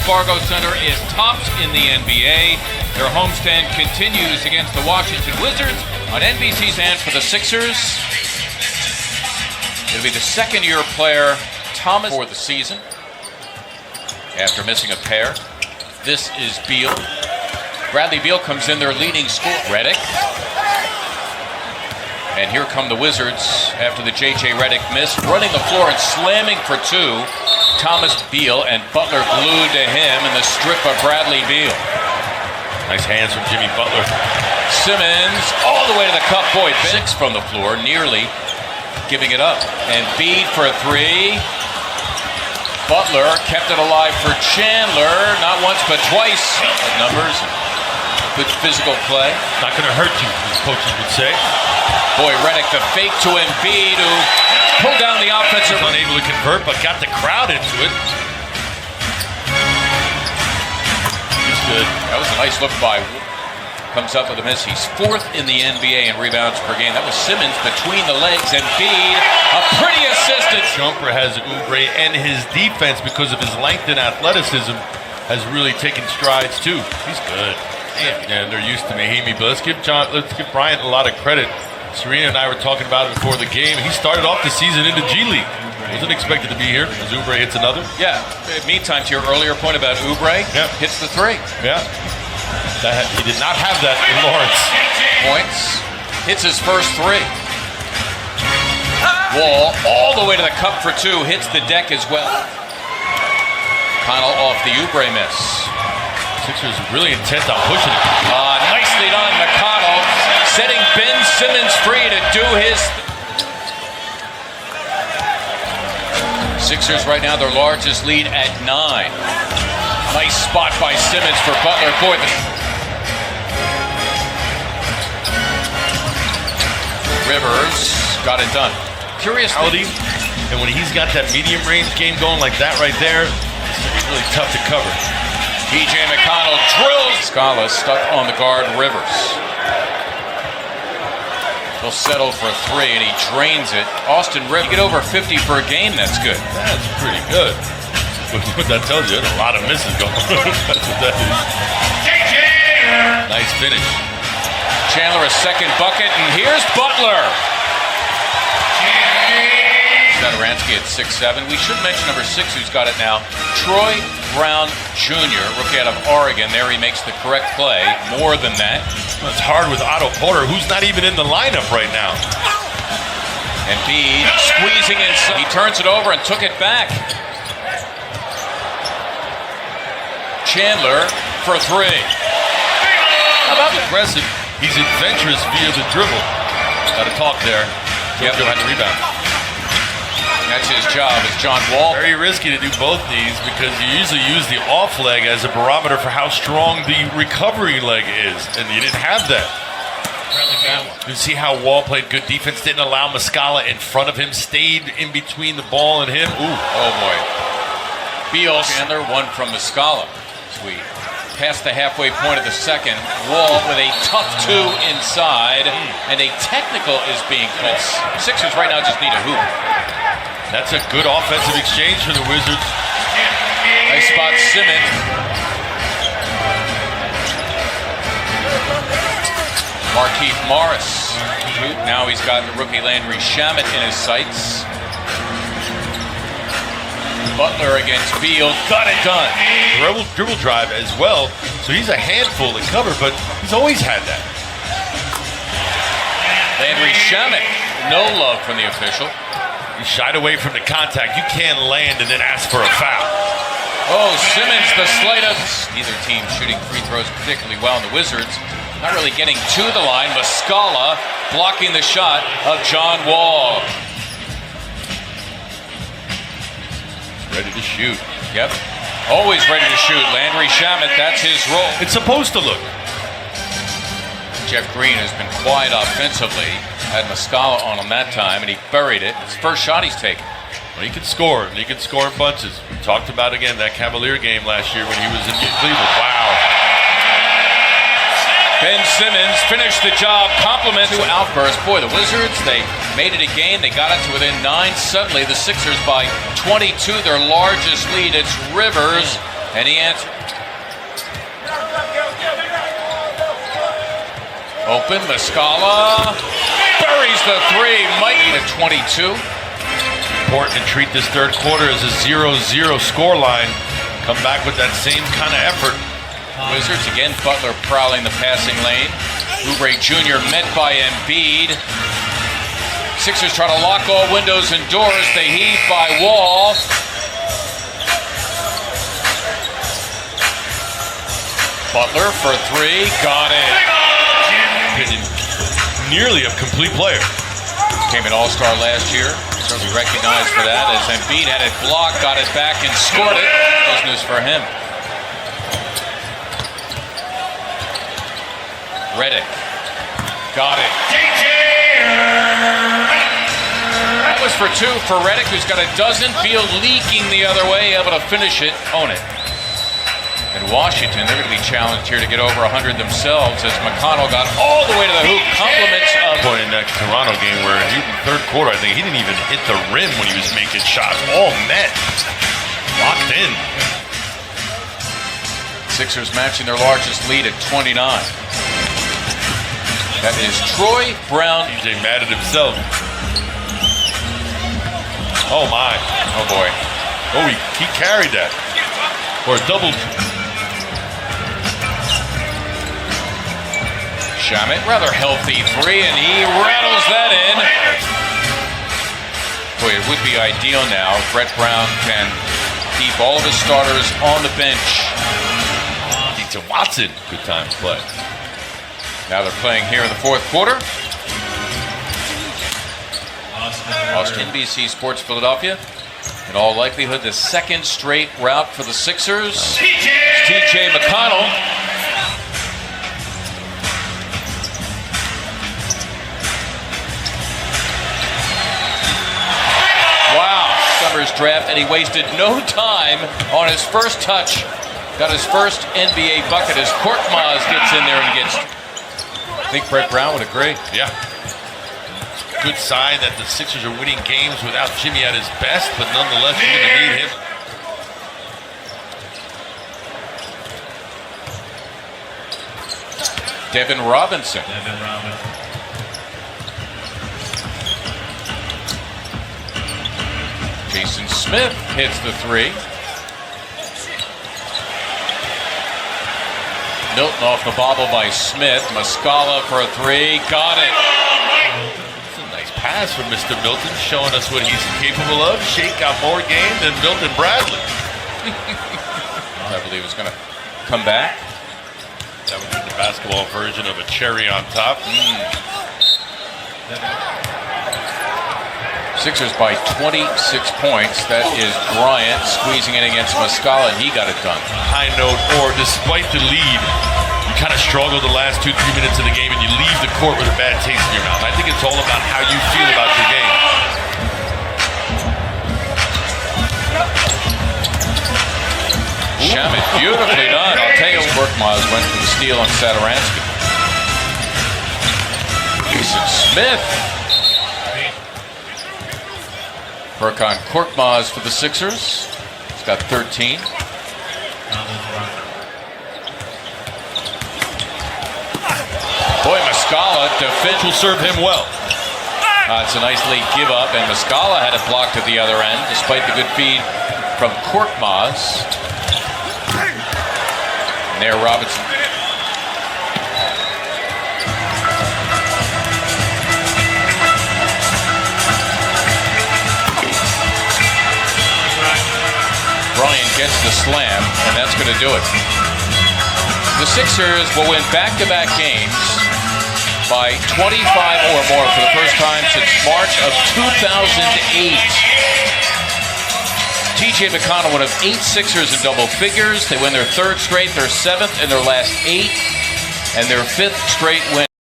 Fargo Center is tops in the NBA. Their homestand continues against the Washington Wizards on NBC. Stand for the Sixers. It'll be the second-year player, Thomas, for the season after missing a pair. This is Beal. Bradley Beal comes in, their leading scorer. Redick. And here come the Wizards after the J.J. Redick miss, running the floor and slamming for two. Thomas, Beal, and Butler glued to him in the strip of Bradley Beal. Nice hands from Jimmy Butler. Simmons all the way to the cup. Boy, 6 from the floor, nearly giving it up. And Bede for three. Butler kept it alive for Chandler, not once but twice. Numbers, good physical play. Not going to hurt you, as coaches would say. Boy, Redick, the fake to Embiid, who pulled down the offensive. Unable to convert, but got the crowd into it. He's good. That was a nice look by. Comes up with a miss. He's 4th in the NBA in rebounds per game. That was Simmons between the legs. Embiid, a pretty assist. Jumper has Oubre, and his defense, because of his length and athleticism, has really taken strides too. He's good. Yeah, they're used to Mahimi, but let's give Bryant a lot of credit. Serena and I were talking about it before the game. He started off the season in the G League. Wasn't expected to be here as Oubre hits another. Yeah. Meantime, to your earlier point about Oubre, hits the three. Yeah. He did not have that in Lawrence. Points. Hits his first three. Wall all the way to the cup for two. Hits the deck as well. Connell off the Oubre miss. Sixers really intent on pushing it. Nicely done, McConnell. Setting Ben Simmons free to do his. Sixers right now their largest lead at 9. Nice spot by Simmons for Butler. Boy, Rivers got it done. Curious. And when he's got that medium range game going like that right there, it's really tough to cover. TJ McConnell drills. Scala stuck on the guard, Rivers. He'll settle for three, and he drains it. Austin Rivers, you get over 50 per game, that's good. That's pretty good. What that tells you, a lot of misses going on. That's what that is. Nice finish. Chandler a second bucket, and here's Butler. Satoransky at 6'7". We should mention number 6 who's got it now. Troy Brown Jr., rookie out of Oregon. There he makes the correct play. More than that. It's hard with Otto Porter, who's not even in the lineup right now. And Bede squeezing inside. He turns it over and took it back. Chandler for three. How about aggressive? He's adventurous via the dribble. Got to talk there. Yep. Had the rebound. That's his job, as John Wall. Very risky to do both knees because you usually use the off leg as a barometer for how strong the recovery leg is, and you didn't have that. You see how Wall played good defense, didn't allow Muscala in front of him, stayed in between the ball and him. Ooh. Oh boy. Beal, Chandler, one from Muscala. Sweet. Past the halfway point of the second. Wall with a tough two inside, and a technical is being called. Sixers right now just need a hoop. That's a good offensive exchange for the Wizards. Nice spot, Simmons. Markieff Morris. Now he's got the rookie Landry Shamet in his sights. Butler against Beal. Got it done. Dribble drive as well. So he's a handful to cover, but he's always had that. Landry Shamet. No love from the official. He shied away from the contact. You can't land and then ask for a foul. Oh, Simmons, the slightest. Neither team shooting free throws particularly well. And the Wizards not really getting to the line. Muscala blocking the shot of John Wall. Ready to shoot. Yep. Always ready to shoot. Landry Shamet, that's his role. It's supposed to look. Jeff Green has been quiet offensively. Had Muscala on him that time, and he buried it. It's the first shot he's taken. Well, he can score, and he can score in bunches. We talked about, again, that Cavalier game last year when he was in Cleveland. Wow. Ben Simmons finished the job. Compliment to outburst. Boy, the Wizards, they made it a game. They got it to within 9. Suddenly, the Sixers by 22, their largest lead. It's Rivers, And he answered. Open, Muscala buries the three. Mike at 22. Important to treat this third quarter as a 0-0 scoreline. Come back with that same kind of effort. Wizards again, Butler prowling the passing lane. Oubre Jr. met by Embiid. Sixers try to lock all windows and doors. They heave by Wall. Butler for three, got it. Nearly a complete player. Came an all-star last year. Certainly recognized for that as Embiid had it blocked, got it back and scored it. Business for him. Redick. Got it. That was for two for Redick, who's got a dozen. Field leaking the other way, able to finish it, own it. In Washington, they're going to be challenged here to get over 100 themselves as McConnell got all the way to the hoop. Compliments of... Point in that Toronto game where in the third quarter, I think he didn't even hit the rim when he was making shots. All net. Locked in. Sixers matching their largest lead at 29. That is Troy Brown. DJ mad at himself. Oh, my. Oh, boy. Oh, he carried that. Or a double. Shamet, rather healthy three, and he rattles that in. Boy, it would be ideal now if Brett Brown can keep all of his starters on the bench. To Watson, good time to play. Now they're playing here in the fourth quarter. Austin, NBC Sports Philadelphia. In all likelihood, the second straight rout for the Sixers. TJ McConnell. Wow, Summers draft, and he wasted no time on his first touch. Got his first NBA bucket as Korkmaz gets in there and gets. I think Brett Brown would agree. Yeah. Good sign that the Sixers are winning games without Jimmy at his best, but nonetheless, you're going to need him. Devin Robinson. Jason Smith hits the three. Milton off the bobble by Smith. Muscala for a three. Got it. It's a nice pass from Mr. Milton, showing us what he's capable of. Shake got more game than Milton Bradley. I believe it's going to come back. That would be the basketball version of a cherry on top. Sixers by 26 points. That is Bryant squeezing in against Muscala, and he got it done. High note, or despite the lead, you kind of struggle the last 2-3 minutes of the game and you leave the court with a bad taste in your mouth. I think it's all about how you feel about your game. Shamet, beautifully done. I'll tell you, Korkmaz went for the steal on Satoransky. Jason Smith. Work on Korkmaz for the Sixers. He's got 13. Boy, Muscala, defense will serve him well. It's a nice late give up, and Muscala had it blocked at the other end, despite the good feed from Korkmaz. And there, Robinson. Bryant gets the slam, and that's going to do it. The Sixers will win back-to-back games by 25 or more for the first time since March of 2008. TJ McConnell, one of 8 Sixers in double figures. They win their third straight, their 7th in their last 8, and their 5th straight win